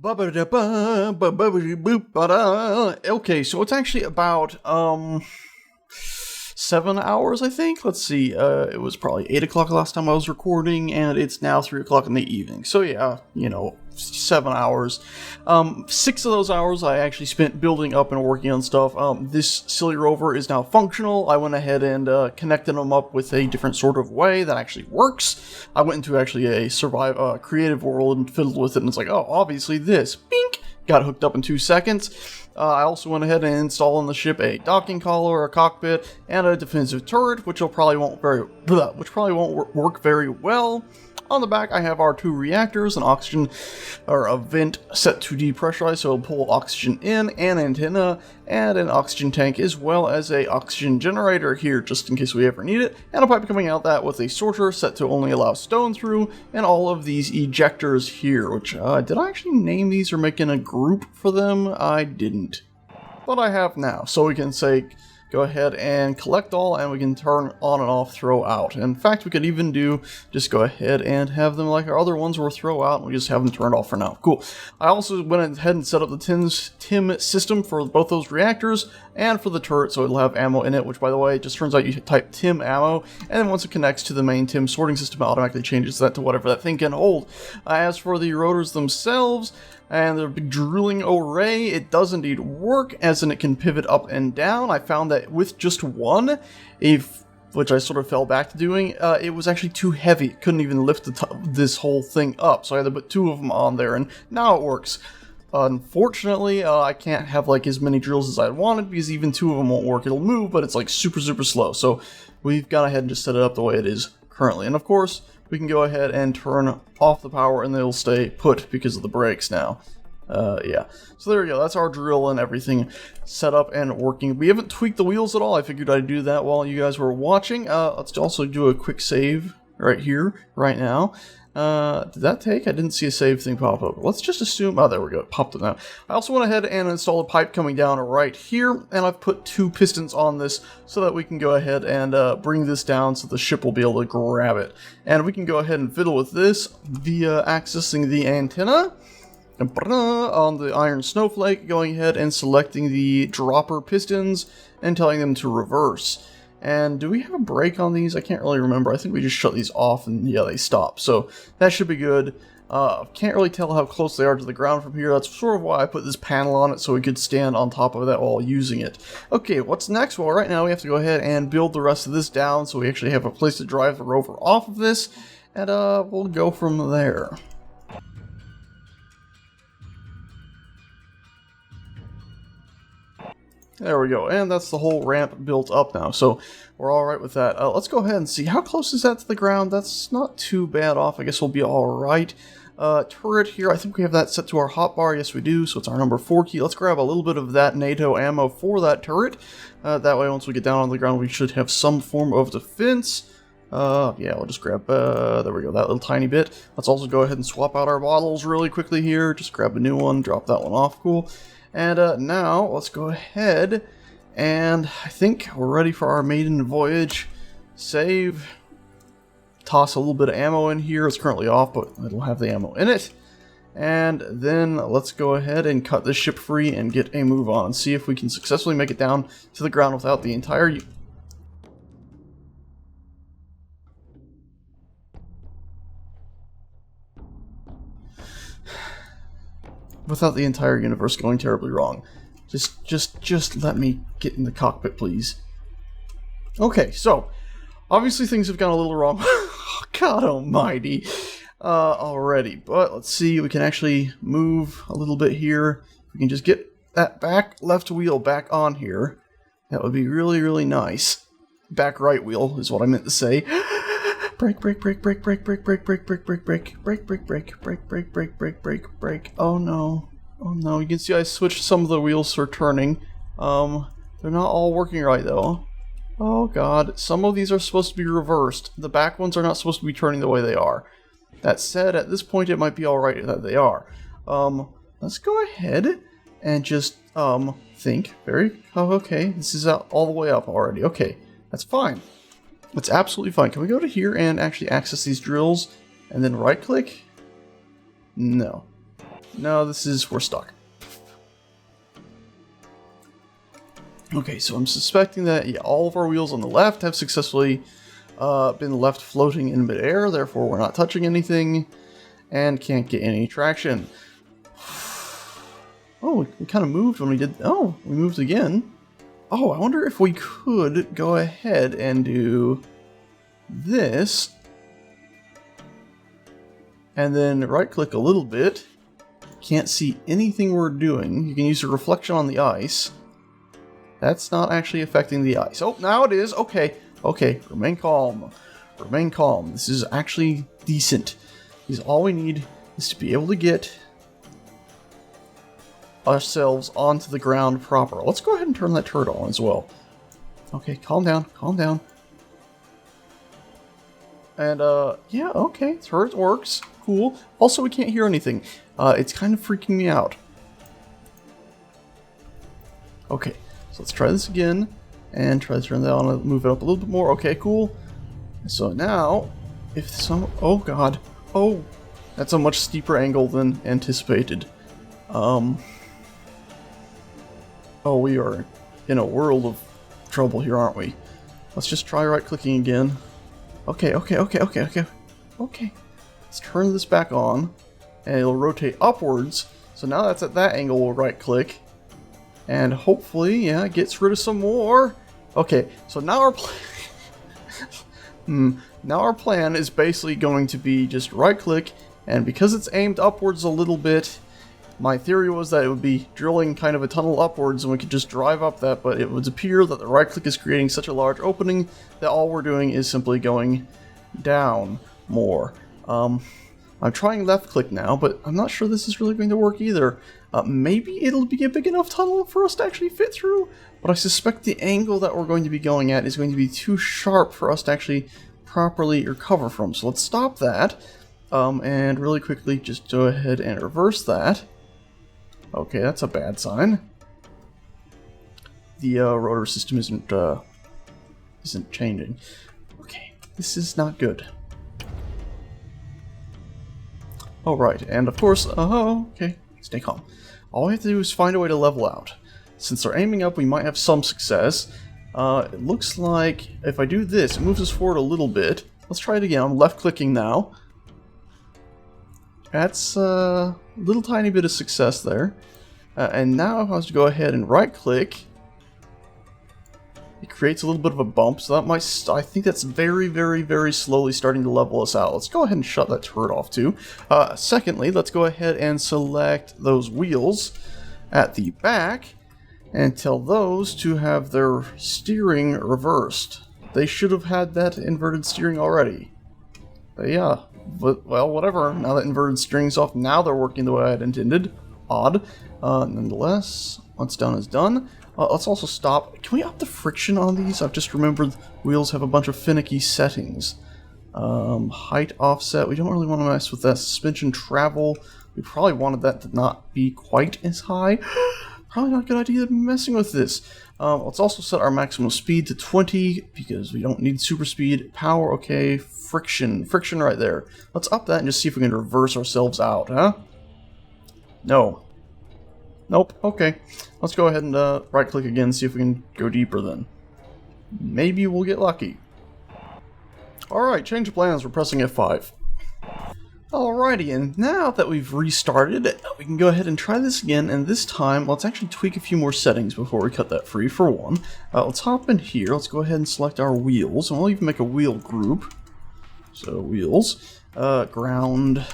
Okay, so it's actually about 7 hours, I think. Let's see. It was probably 8 o'clock last time I was recording, and it's now 3 o'clock in the evening. So yeah, 7 hours. 6 of those hours I actually spent building up and working on stuff. This silly rover is now functional. I went ahead and connected them up with a different sort of way that actually works. I went into actually a creative world and fiddled with it, and it's like, oh, obviously this. Bink! Got hooked up in 2 seconds. I also went ahead and installed on the ship a docking collar, a cockpit, and a defensive turret, which probably won't work very well. On the back, I have our 2 reactors, an oxygen or a vent set to depressurize, so it'll pull oxygen in, an antenna, and an oxygen tank, as well as a oxygen generator here, just in case we ever need it, and a pipe coming out that with a sorter set to only allow stone through, and all of these ejectors here. Which did I actually name these or make in a group for them? I didn't, but I have now, so we can say, go ahead and collect all, and we can turn on and off, throw out. In fact, we could even just go ahead and have them like our other ones where throw out, and we just have them turned off for now. Cool. I also went ahead and set up the TIM system for both those reactors and for the turret, so it'll have ammo in it, which, by the way, it just turns out you type TIM ammo, and then once it connects to the main TIM sorting system, it automatically changes that to whatever that thing can hold. As for the rotors themselves, and the big drilling array, it does indeed work, as in it can pivot up and down. I found that with just one, which I sort of fell back to doing, it was actually too heavy. It couldn't even lift this whole thing up, so I had to put 2 of them on there, and now it works. Unfortunately, I can't have like as many drills as I wanted, because even 2 of them won't work. It'll move, but it's like super slow, so we've gone ahead and just set it up the way it is currently. And of course, we can go ahead and turn off the power, and they'll stay put because of the brakes now. Yeah. So there we go. That's our drill and everything set up and working. We haven't tweaked the wheels at all. I figured I'd do that while you guys were watching. Let's also do a quick save right here, right now. Did that take? I didn't see a save thing pop up. Let's just assume, oh, there we go, it popped it now. I also went ahead and installed a pipe coming down right here, and I've put 2 pistons on this so that we can go ahead and bring this down so the ship will be able to grab it. And we can go ahead and fiddle with this via accessing the antenna on the iron snowflake, going ahead and selecting the dropper pistons and telling them to reverse. And do we have a brake on these? I can't really remember. I think we just shut these off and yeah, they stop. So that should be good. Can't really tell how close they are to the ground from here. That's sort of why I put this panel on it, so we could stand on top of that while using it. Okay, what's next? Well, right now we have to go ahead and build the rest of this down so we actually have a place to drive the rover off of this. And we'll go from there. There we go, and that's the whole ramp built up now, so we're alright with that. Let's go ahead and see, how close is that to the ground? That's not too bad off, I guess we'll be alright. Turret here, I think we have that set to our hotbar, yes we do, so it's our number 4 key. Let's grab a little bit of that NATO ammo for that turret. That way once we get down on the ground we should have some form of defense. Yeah, we'll just grab, there we go, that little tiny bit. Let's also go ahead and swap out our bottles really quickly here, just grab a new one, drop that one off, cool. And now, let's go ahead, and I think we're ready for our maiden voyage. Save, toss a little bit of ammo in here. It's currently off, but it'll have the ammo in it. And then let's go ahead and cut this ship free and get a move on, and see if we can successfully make it down to the ground without the entire... universe going terribly wrong. Just let me get in the cockpit, please. Okay, so obviously things have gone a little wrong. God almighty, already. But let's see, we can actually move a little bit here. If we can just get that back left wheel back on here, that would be really nice. Back right wheel is what I meant to say. Brake. Oh no. Oh no. You can see I switched some of the wheels for turning. They're not all working right though. Oh god. Some of these are supposed to be reversed. The back ones are not supposed to be turning the way they are. That said, at this point it might be alright that they are. Let's go ahead and just, think. Oh, okay. This is all the way up already. Okay. That's fine. It's absolutely fine. Can we go to here and actually access these drills and then right click? No. No, we're stuck. Okay, so I'm suspecting that all of our wheels on the left have successfully been left floating in midair, therefore we're not touching anything and can't get any traction. Oh, we kind of moved when we did... Oh, we moved again. Oh, I wonder if we could go ahead and do this. And then right-click a little bit. Can't see anything we're doing. You can use a reflection on the ice. That's not actually affecting the ice. Oh, now it is. Okay. Okay. Remain calm. Remain calm. This is actually decent. Because all we need is to be able to get ourselves onto the ground proper. Let's go ahead and turn that turret on as well. Okay, calm down. Calm down. And, yeah, okay. Turret works. Cool. Also, we can't hear anything. It's kind of freaking me out. Okay. So let's try this again, and try to turn that on and move it up a little bit more. Okay, cool. So now, if some... Oh, God. Oh, that's a much steeper angle than anticipated. Oh, we are in a world of trouble here, aren't we? Let's just try right-clicking again. Okay. Okay. Let's turn this back on, and it'll rotate upwards. So now that's at that angle, we'll right-click. And hopefully, yeah, it gets rid of some more. Okay, so now our now our plan is basically going to be just right-click, and because it's aimed upwards a little bit, my theory was that it would be drilling kind of a tunnel upwards, and we could just drive up that, but it would appear that the right-click is creating such a large opening that all we're doing is simply going down more. I'm trying left-click now, but I'm not sure this is really going to work either. Maybe it'll be a big enough tunnel for us to actually fit through, but I suspect the angle that we're going to be going at is going to be too sharp for us to actually properly recover from. So let's stop that, and really quickly just go ahead and reverse that. Okay, that's a bad sign. The rotor system isn't changing. Okay, this is not good. Oh, right, and of course, okay, stay calm. All we have to do is find a way to level out. Since they're aiming up, we might have some success. It looks like if I do this, it moves us forward a little bit. Let's try it again. I'm left-clicking now. That's a little tiny bit of success there. And now if I was to go ahead and right-click, it creates a little bit of a bump, so that might... I think that's very, very, very slowly starting to level us out. Let's go ahead and shut that turret off too. Secondly, let's go ahead and select those wheels at the back and tell those to have their steering reversed. They should have had that inverted steering already. But yeah, but, well, whatever. Now that inverted steering's off, now they're working the way I had intended. Odd. Nonetheless, once done is done. Let's also stop. Can we up the friction on these? I've just remembered wheels have a bunch of finicky settings. Height offset. We don't really want to mess with that. Suspension travel. We probably wanted that to not be quite as high. Probably not a good idea to be messing with this. Let's also set our maximum speed to 20 because we don't need super speed. Power, okay. Friction. Friction right there. Let's up that and just see if we can reverse ourselves out, huh? No. Nope. Okay. Let's go ahead and right-click again, see if we can go deeper then. Maybe we'll get lucky. Alright, change of plans. We're pressing F5. Alrighty, and now that we've restarted, we can go ahead and try this again, and this time, let's actually tweak a few more settings before we cut that free, for one. Let's hop in here. Let's go ahead and select our wheels, and we'll even make a wheel group. So, wheels. Ground.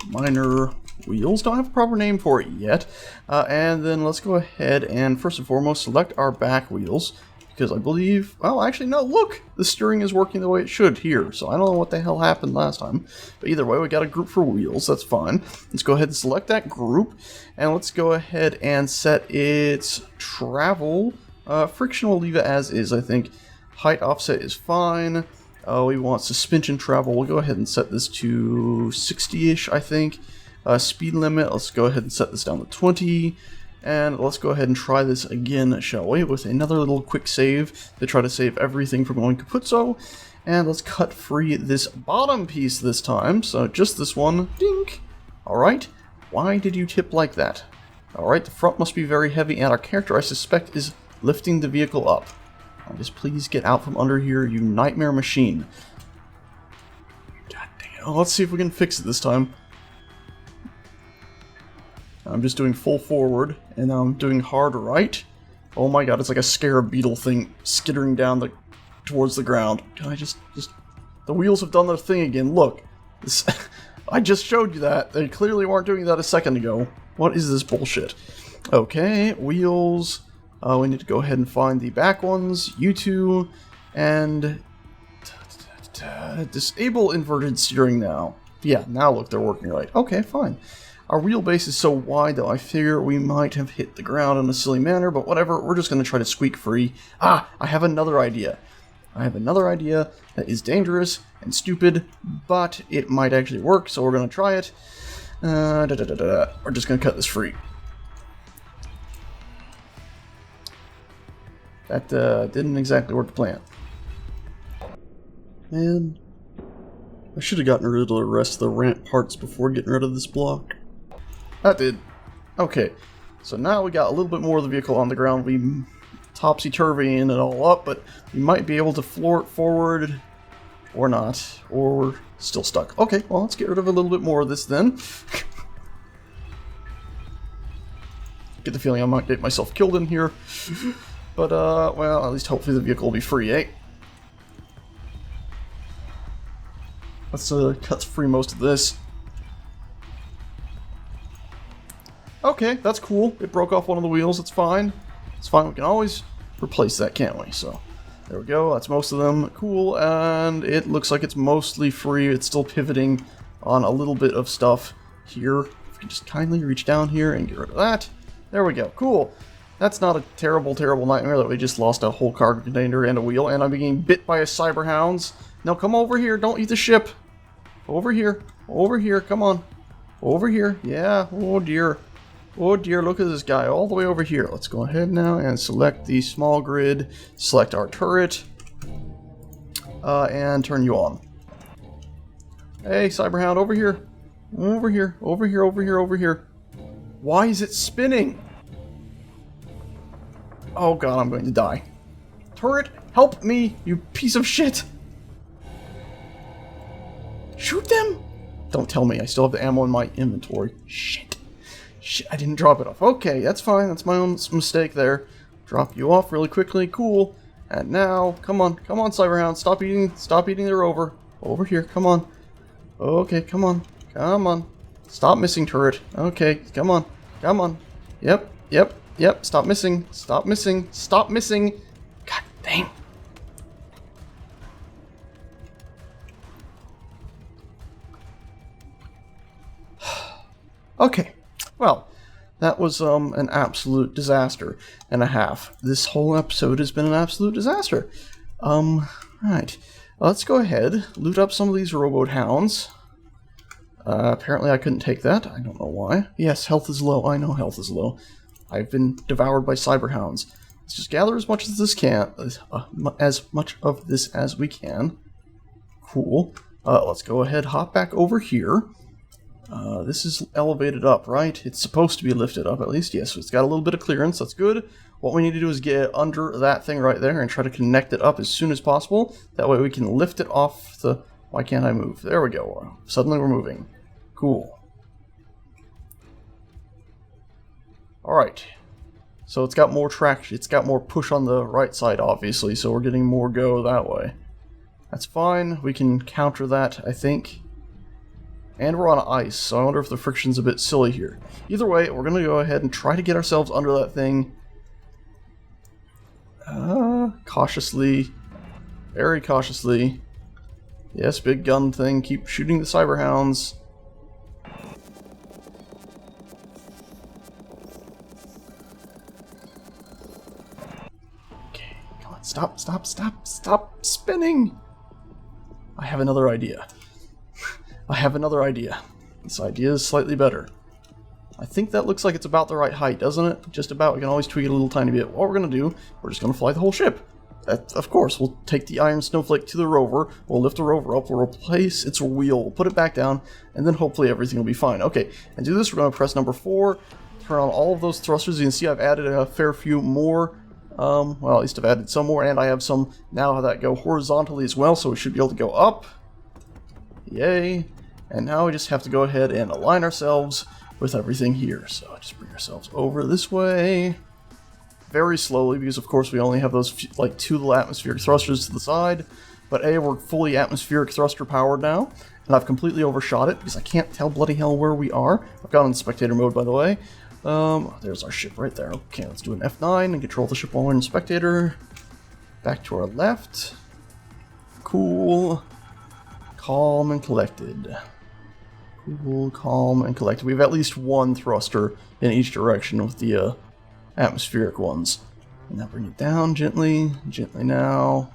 Minor... wheels. Don't have a proper name for it yet. And then let's go ahead and first and foremost select our back wheels, because I believe, well, actually no, look, the steering is working the way it should here, so I don't know what the hell happened last time, but either way we got a group for wheels. That's fine. Let's go ahead and select that group, and let's go ahead and set its travel. Friction will leave it as is, I think. Height offset is fine. We want suspension travel. We'll go ahead and set this to 60-ish, I think. Speed limit, let's go ahead and set this down to 20, and let's go ahead and try this again, shall we, with another little quick save to try to save everything from going kaputso, and let's cut free this bottom piece this time, so just this one, dink, alright, Why did you tip like that? Alright, the front must be very heavy, and our character, I suspect, is lifting the vehicle up. Just please get out from under here, you nightmare machine. God dang it. Let's see if we can fix it this time. I'm just doing full forward, and now I'm doing hard right. Oh my god, it's like a scarab beetle thing skittering down towards the ground. Can I just... The wheels have done their thing again, look. This, I just showed you that. They clearly weren't doing that a second ago. What is this bullshit? Okay, wheels. We need to go ahead and find the back ones. You two. And... disable inverted steering now. Yeah, now look, they're working right. Okay, fine. Our wheelbase is so wide that I figure we might have hit the ground in a silly manner, but whatever, we're just going to try to squeak free. Ah, I have another idea. I have another idea that is dangerous and stupid, but it might actually work, so we're going to try it. We're just going to cut this free. That didn't exactly work to plan. Man, I should have gotten rid of the rest of the ramp parts before getting rid of this block. That did. Okay, so now we got a little bit more of the vehicle on the ground. We topsy-turvying it all up, but we might be able to floor it forward, or not, or we're still stuck. Okay, well, let's get rid of a little bit more of this then. Get the feeling I might get myself killed in here. But, well, at least hopefully the vehicle will be free, eh? Let's cut free most of this. Okay, that's cool. It broke off one of the wheels. It's fine. It's fine. We can always replace that, can't we? So, there we go. That's most of them. Cool. And it looks like it's mostly free. It's still pivoting on a little bit of stuff here. If we can just kindly reach down here and get rid of that. There we go. Cool. That's not a terrible, terrible nightmare that we just lost a whole cargo container and a wheel, and I'm being bit by a cyberhounds. Now come over here. Don't eat the ship. Over here. Over here. Come on. Over here. Yeah. Oh, dear. Oh dear, look at this guy all the way over here. Let's go ahead now and select the small grid, select our turret, and turn you on. Hey, Cyberhound, over here. Over here, over here, over here, over here. Why is it spinning? Oh god, I'm going to die. Turret, help me, you piece of shit! Shoot them! Don't tell me, I still have the ammo in my inventory. Shit. Shit, I didn't drop it off. Okay, that's fine. That's my own mistake there. Drop you off really quickly. Cool. And now, come on, Cyberhound. Stop eating the Rover. Over here, come on. Okay, come on. Come on. Stop missing, turret. Okay, come on. Come on. Yep. Stop missing. Stop missing. Stop missing. God dang. Okay. Well, that was an absolute disaster and a half. This whole episode has been an absolute disaster. Right. Let's go ahead, loot up some of these rowboat hounds. Apparently I couldn't take that. I don't know why. Yes, health is low. I know health is low. I've been devoured by cyberhounds. Let's just gather as much of this as we can. Cool. Let's go ahead, hop back over here. This is elevated up, right? It's supposed to be lifted up, at least. Yes, it's got a little bit of clearance. That's good. What we need to do is get under that thing right there and try to connect it up as soon as possible. That way we can lift it off the... Why can't I move? There we go. Suddenly we're moving. Cool. Alright. So it's got more traction. It's got more push on the right side, obviously, so we're getting more go that way. That's fine. We can counter that, I think. And we're on ice, so I wonder if the friction's a bit silly here. Either way, we're going to go ahead and try to get ourselves under that thing. Cautiously. Very cautiously. Yes, big gun thing. Keep shooting the cyberhounds. Okay, come on. Stop spinning! I have another idea. This idea is slightly better. I think that looks like it's about the right height, doesn't it? Just about. We can always tweak it a little tiny bit. What we're going to do, we're just going to fly the whole ship. of course, we'll take the iron snowflake to the rover, we'll lift the rover up, we'll replace its wheel, we'll put it back down, and then hopefully everything will be fine. Okay, and to do this, we're going to press number 4, turn on all of those thrusters. You can see I've added a fair few more. Well, at least I've added some more, and I have some now that go horizontally as well, so we should be able to go up. Yay. And now we just have to go ahead and align ourselves with everything here. So just bring ourselves over this way. Very slowly, because of course we only have those like 2 little atmospheric thrusters to the side. But we're fully atmospheric thruster powered now. And I've completely overshot it, because I can't tell bloody hell where we are. I've got it in spectator mode, by the way. There's our ship right there. Okay, let's do an F9 and control the ship while we're in spectator. Back to our left. Cool. Calm and collected. Cool, calm, and collected. We have at least 1 thruster in each direction with the atmospheric ones. And now bring it down gently. Gently now.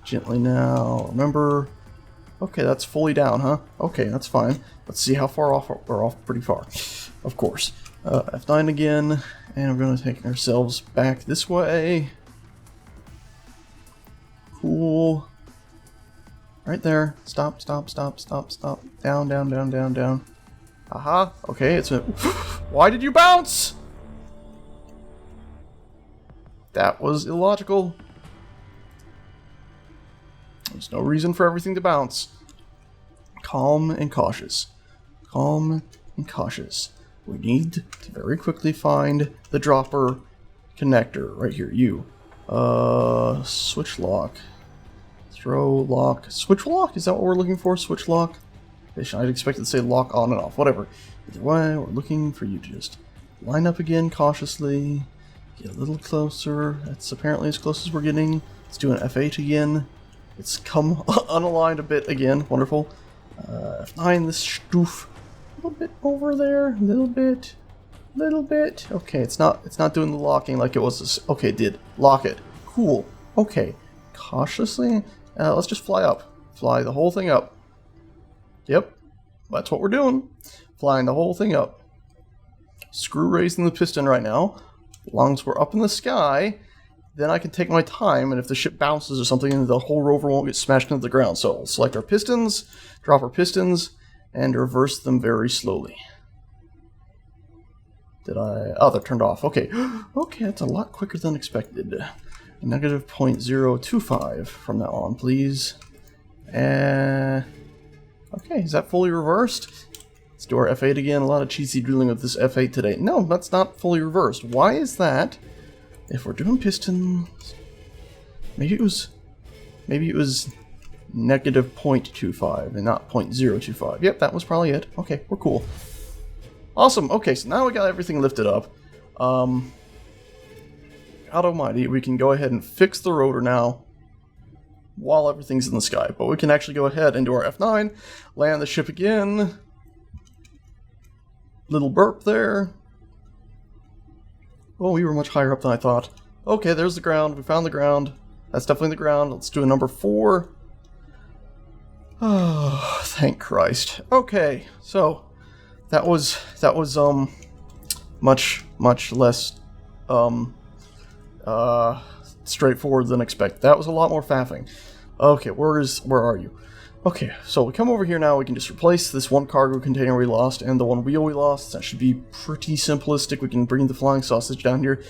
Gently now. Remember. Okay, that's fully down, huh? Okay, that's fine. Let's see how far off. We're off pretty far. Of course. F9 again. And we're going to take ourselves back this way. Cool. Right there. Stop, stop, stop, stop, stop. Down, down, down, down, down. Aha. Okay, it's a... Why did you bounce? That was illogical. There's no reason for everything to bounce. Calm and cautious. Calm and cautious. We need to very quickly find the dropper connector. Right here, you. Switch lock. Throw lock. Switch lock? Is that what we're looking for? Switch lock? I'd expect it to say lock on and off. Whatever. Either way, we're looking for you to just line up again cautiously. Get a little closer. That's apparently as close as we're getting. Let's do an F8 again. It's come unaligned a bit again. Wonderful. F9 this stoof. A little bit over there. A little bit. Little bit. Okay, it's not doing the locking like it was. Okay, it did. Lock it. Cool. Okay. Cautiously. Let's just fly up. Fly the whole thing up. Yep. That's what we're doing. Flying the whole thing up. Screw raising the piston right now. As long as we're up in the sky, then I can take my time, and if the ship bounces or something, the whole rover won't get smashed into the ground. So we'll select our pistons, drop our pistons, and reverse them very slowly. Did I... Oh, they're turned off. Okay. Okay, that's a lot quicker than expected. Negative 0.025 from now on, please. Okay, is that fully reversed? Let's do our F8 again. A lot of cheesy drilling with this F8 today. No, that's not fully reversed. Why is that? If we're doing pistons... Maybe it was negative 0.25 and not 0.025. Yep, that was probably it. Okay, we're cool. Awesome. Okay, so now we got everything lifted up. God almighty, we can go ahead and fix the rotor now while everything's in the sky. But we can actually go ahead and do our F9, land the ship again. Little burp there. Oh, we were much higher up than I thought. Okay, there's the ground. We found the ground. That's definitely the ground. Let's do a number 4. Oh, thank Christ. Okay, so that was much less straightforward than expected. That was a lot more faffing. Okay, where are you? Okay, so we come over here now. We can just replace this one cargo container we lost and the one wheel we lost. That should be pretty simplistic. We can bring the flying sausage down here,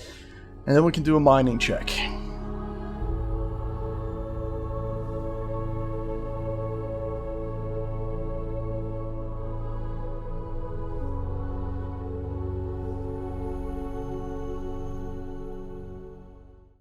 and then we can do a mining check.